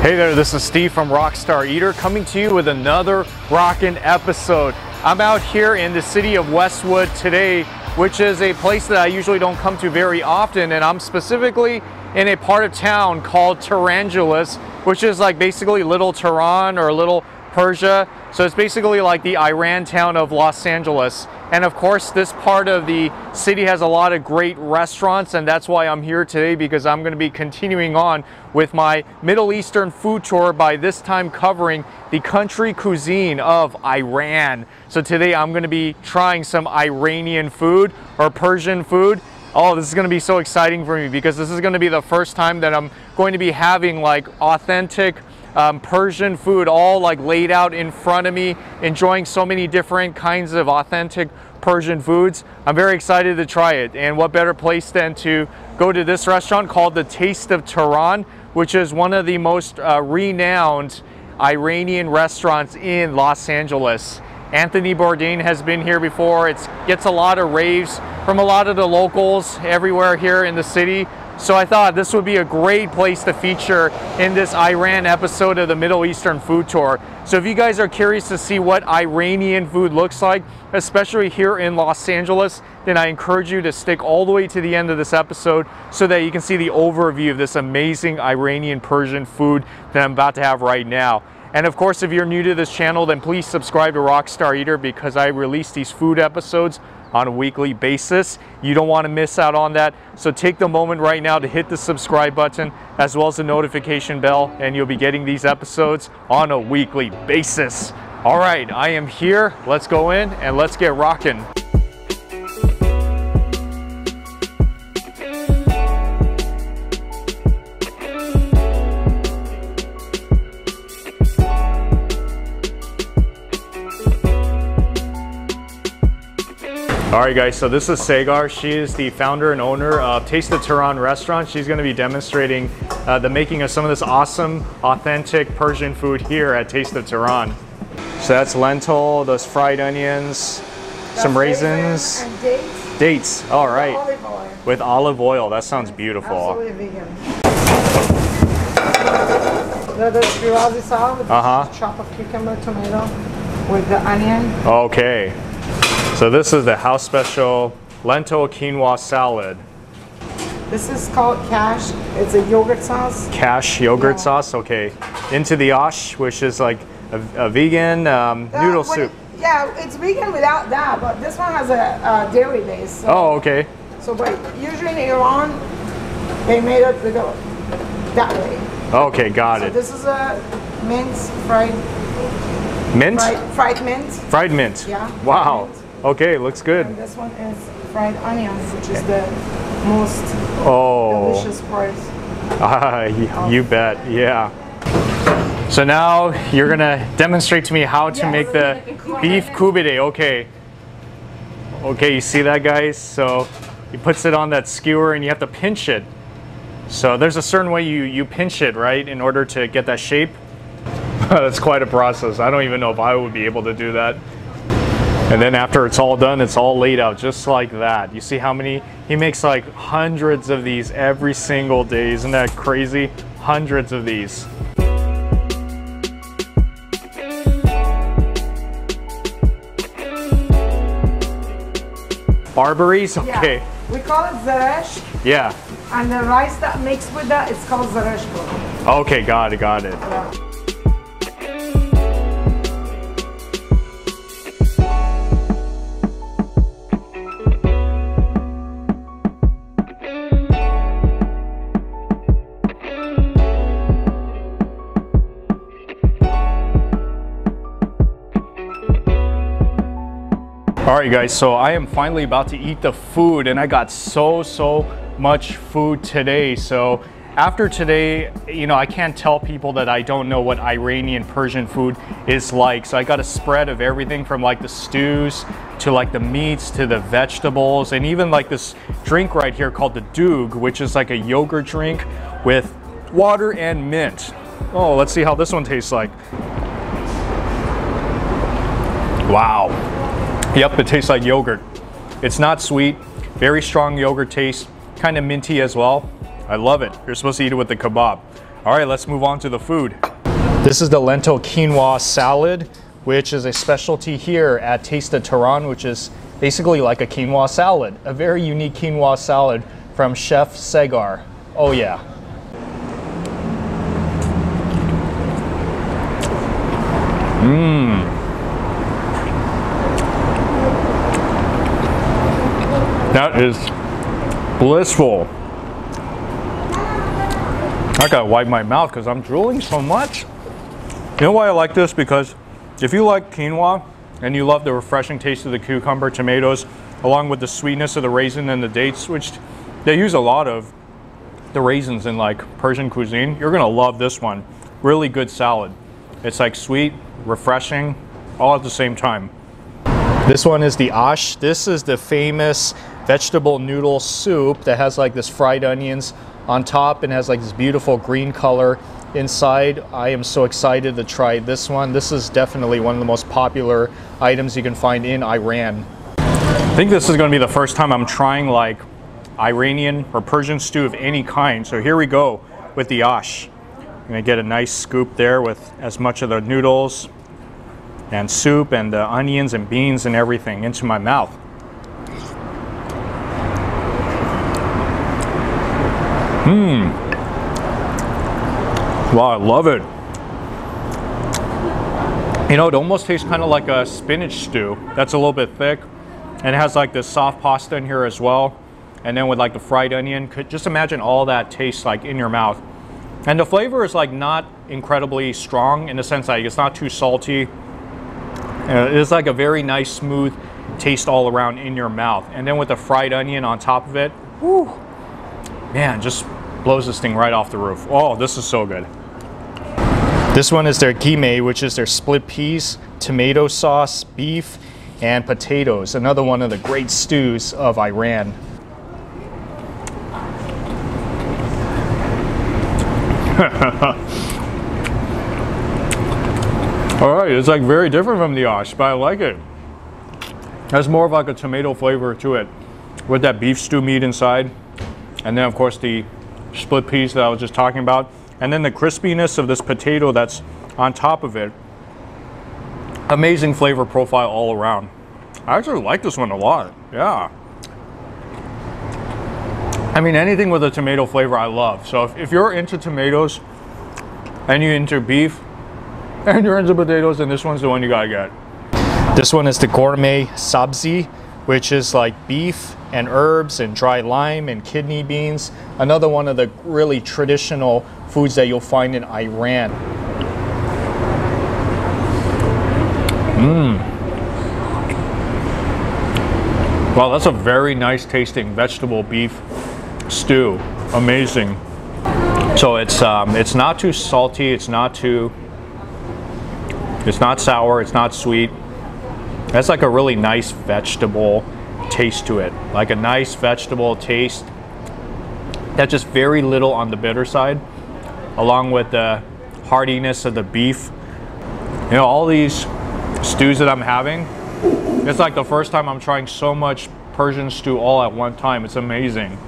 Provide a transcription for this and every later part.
Hey there, this is Steve from Rockstar Eater coming to you with another rockin' episode. I'm out here in the city of Westwood today, which is a place that I usually don't come to very often, and I'm specifically in a part of town called Tehrangeles, which is like basically Little Tehran or Little Persia. So it's basically like the Iran town of Los Angeles. And of course, this part of the city has a lot of great restaurants, and that's why I'm here today, because I'm going to be continuing on with my Middle Eastern food tour, by this time covering the country cuisine of Iran. So today I'm going to be trying some Iranian food or Persian food. Oh, this is going to be so exciting for me, because this is going to be the first time that I'm going to be having like authentic Persian food all like laid out in front of me, enjoying so many different kinds of authentic Persian foods. I'm very excited to try it, and what better place than to go to this restaurant called the Taste of Tehran, which is one of the most renowned Iranian restaurants in Los Angeles. Anthony Bourdain has been here before. It gets a lot of raves from a lot of the locals everywhere here in the city. So I thought this would be a great place to feature in this Iran episode of the Middle Eastern Food Tour. So if you guys are curious to see what Iranian food looks like, especially here in Los Angeles, then I encourage you to stick all the way to the end of this episode so that you can see the overview of this amazing Iranian Persian food that I'm about to have right now. And of course, if you're new to this channel, then please subscribe to Rockstar Eater, because I release these food episodes on a weekly basis. You don't want to miss out on that. So take the moment right now to hit the subscribe button as well as the notification bell, and you'll be getting these episodes on a weekly basis. All right, I am here. Let's go in and let's get rocking. Alright guys, so this is Sagar. She is the founder and owner of Taste of Tehran restaurant. She's going to be demonstrating the making of some of this awesome, authentic Persian food here at Taste of Tehran. So that's lentil, those fried onions, some raisins, and dates. Dates, alright. Olive oil. With olive oil, that sounds beautiful. Absolutely vegan. The shirazi salad with a chop of cucumber, tomato, with the onion. Okay. So this is the house special lentil quinoa salad. This is called Cash. It's a yogurt sauce. Cash yogurt sauce, okay. Into the Ash, which is like a vegan noodle soup. Yeah, it's vegan without that, but this one has a dairy base. So, oh, okay. So, but usually in Iran, they made it that way. Okay, got it. This is a mint fried. Mint? Fried mint. Fried mint. Yeah. Wow. Mint. Okay, looks good. And this one is fried onion, which is the most delicious part. You bet, yeah. So now you're gonna demonstrate to me how to make the beef koobideh. Okay. Okay, you see that, guys? So he puts it on that skewer and you have to pinch it. So there's a certain way you pinch it, right, in order to get that shape. That's quite a process. I don't even know if I would be able to do that. And then after it's all done, it's all laid out just like that. You see how many? He makes like hundreds of these every single day. Isn't that crazy? Hundreds of these. Barberries? Okay. Yeah. We call it zaresh. Yeah. And the rice that mixed with that, it's called zaresh. Okay, got it, got it. Yeah. Alright guys, so I am finally about to eat the food, and I got so much food today. So after today, you know, I can't tell people that I don't know what Iranian Persian food is like. So I got a spread of everything from like the stews to like the meats to the vegetables, and even like this drink right here called the doog, which is like a yogurt drink with water and mint. Oh, let's see how this one tastes like. Wow. Yep, it tastes like yogurt. It's not sweet, very strong yogurt taste, kind of minty as well. I love it. You're supposed to eat it with the kebab. All right, let's move on to the food. This is the lentil quinoa salad, which is a specialty here at Taste of Tehran, which is basically like a quinoa salad. A very unique quinoa salad from Chef Segar. Oh yeah. That is blissful. I gotta wipe my mouth because I'm drooling so much. You know why I like this? Because if you like quinoa and you love the refreshing taste of the cucumber, tomatoes, along with the sweetness of the raisin and the dates, which they use a lot of the raisins in like Persian cuisine, you're gonna love this one. Really good salad. It's like sweet, refreshing, all at the same time. This one is the Ash. This is the famous vegetable noodle soup that has like this fried onions on top and has like this beautiful green color inside. I am so excited to try this one. This is definitely one of the most popular items you can find in Iran. I think this is going to be the first time I'm trying like Iranian or Persian stew of any kind. So here we go with the Ash. I'm going to get a nice scoop there with as much of the noodles and soup and the onions and beans and everything into my mouth. Wow, I love it. You know, it almost tastes kind of like a spinach stew. That's a little bit thick. And it has like this soft pasta in here as well. And then with like the fried onion, just imagine all that tastes like in your mouth. And the flavor is like not incredibly strong in the sense that it's not too salty. It's like a very nice, smooth taste all around in your mouth. And then with the fried onion on top of it, whew, man, just blows this thing right off the roof. Oh, this is so good. This one is their Ghormeh, which is their split peas, tomato sauce, beef, and potatoes. Another one of the great stews of Iran. All right, it's like very different from the Ash, but I like it. It has more of like a tomato flavor to it with that beef stew meat inside. And then of course the split peas that I was just talking about. And then the crispiness of this potato that's on top of it. Amazing flavor profile all around. I actually like this one a lot, yeah. I mean, anything with a tomato flavor I love. So if you're into tomatoes and you're into beef and you're into potatoes, then this one's the one you gotta get. This one is the Ghormeh Sabzi, which is like beef and herbs and dry lime and kidney beans. Another one of the really traditional foods that you'll find in Iran. Wow, that's a very nice tasting vegetable beef stew. Amazing. So it's not too salty, it's not sour, it's not sweet. That's like a really nice vegetable taste to it. Like a nice vegetable taste that's just very little on the bitter side, along with the heartiness of the beef. You know, all these stews that I'm having, it's like the first time I'm trying so much Persian stew all at one time. It's amazing.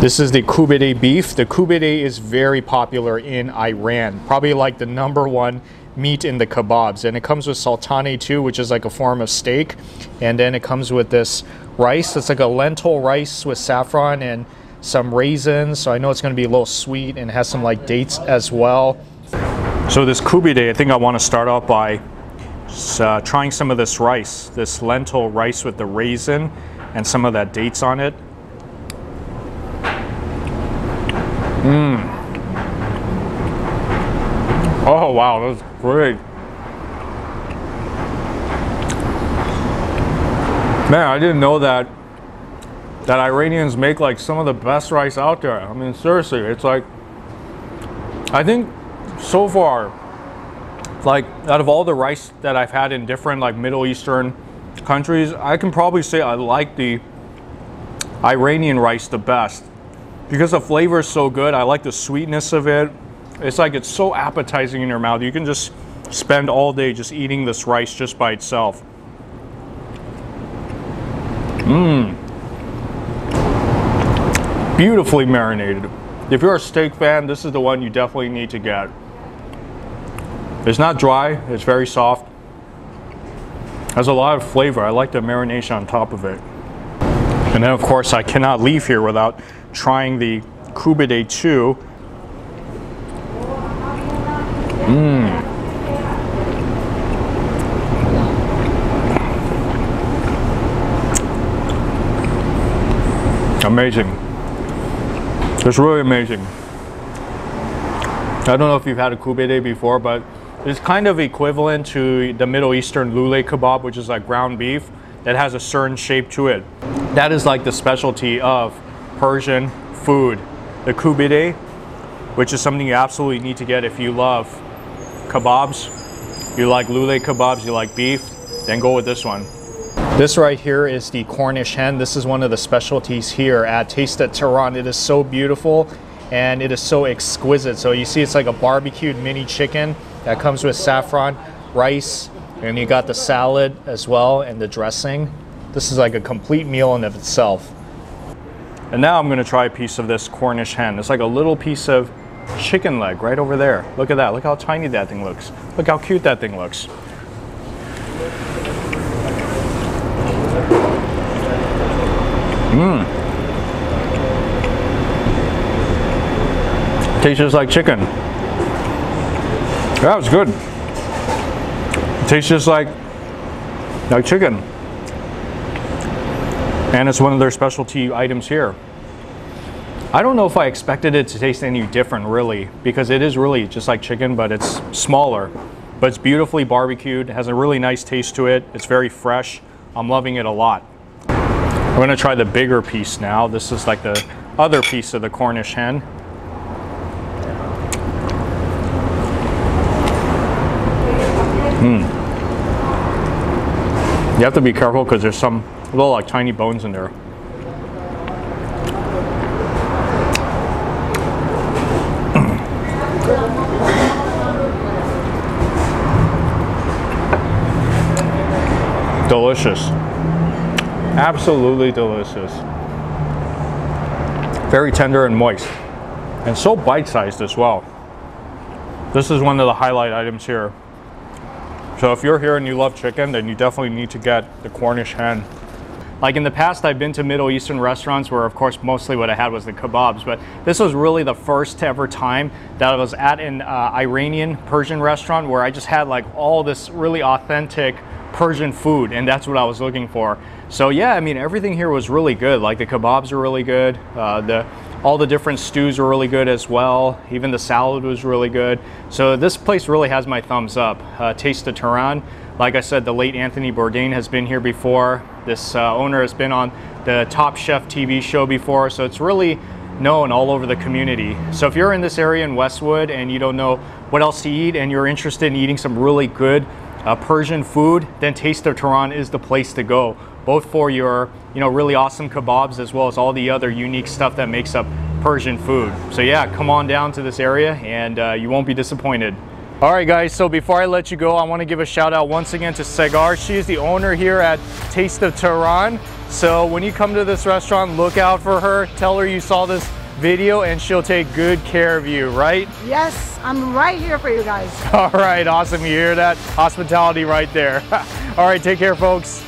This is the koobideh beef. The koobideh is very popular in Iran, probably like the #1 meat in the kebabs. And it comes with sultane too, which is like a form of steak. And then it comes with this rice. It's like a lentil rice with saffron and some raisins. So I know it's going to be a little sweet and has some like dates as well. So this koobideh, I think I want to start off by trying some of this rice, this lentil rice with the raisin and some of that dates on it. Oh wow, that's great. Man, I didn't know that Iranians make like some of the best rice out there. I mean, seriously, it's like, I think so far, like out of all the rice that I've had in different like Middle Eastern countries, I can probably say I like the Iranian rice the best because the flavor is so good. I like the sweetness of it. It's like it's so appetizing in your mouth. You can just spend all day just eating this rice just by itself. Beautifully marinated. If you're a steak fan, this is the one you definitely need to get. It's not dry, it's very soft. Has a lot of flavor. I like the marination on top of it. And then of course I cannot leave here without trying the koobideh too. Amazing. It's really amazing. I don't know if you've had a koobideh before, but it's kind of equivalent to the Middle Eastern lule kebab, which is like ground beef that has a certain shape to it. That is like the specialty of Persian food. The koobideh, which is something you absolutely need to get if you love kebabs, you like lule kebabs, you like beef, then go with this one. This right here is the Cornish hen. This is one of the specialties here at Taste of Tehran. It is so beautiful and it is so exquisite. So you see it's like a barbecued mini chicken that comes with saffron, rice, and you got the salad as well and the dressing. This is like a complete meal in of itself. And now I'm gonna try a piece of this Cornish hen. It's like a little piece of chicken leg right over there. Look at that, look how tiny that thing looks. Look how cute that thing looks. Tastes just like chicken. That was good. It tastes just like chicken. And it's one of their specialty items here. I don't know if I expected it to taste any different really, because it is really just like chicken, but it's smaller. But it's beautifully barbecued, has a really nice taste to it. It's very fresh. I'm loving it a lot. I'm gonna try the bigger piece now. This is like the other piece of the Cornish hen. You have to be careful because there's some little like tiny bones in there. Delicious. Absolutely delicious. Very tender and moist. And so bite-sized as well. This is one of the highlight items here. So if you're here and you love chicken, then you definitely need to get the Cornish hen. Like in the past, I've been to Middle Eastern restaurants where of course mostly what I had was the kebabs, but this was really the first ever time that I was at an Iranian Persian restaurant where I just had like all this really authentic Persian food, and that's what I was looking for. So yeah, I mean, everything here was really good. Like the kebabs are really good. All the different stews are really good as well. Even the salad was really good. So this place really has my thumbs up. Taste of Tehran. Like I said, the late Anthony Bourdain has been here before. This owner has been on the Top Chef TV show before. So it's really known all over the community. So if you're in this area in Westwood and you don't know what else to eat and you're interested in eating some really good Persian food, then Taste of Tehran is the place to go, both for your really awesome kebabs as well as all the other unique stuff that makes up Persian food. So yeah, come on down to this area and you won't be disappointed. All right guys, so before I let you go, I want to give a shout out once again to Sagar. She is the owner here at Taste of Tehran. So when you come to this restaurant, look out for her, tell her you saw this video and she'll take good care of you, right? Yes, I'm right here for you guys. All right, awesome. You hear that? Hospitality right there. All right, take care, folks.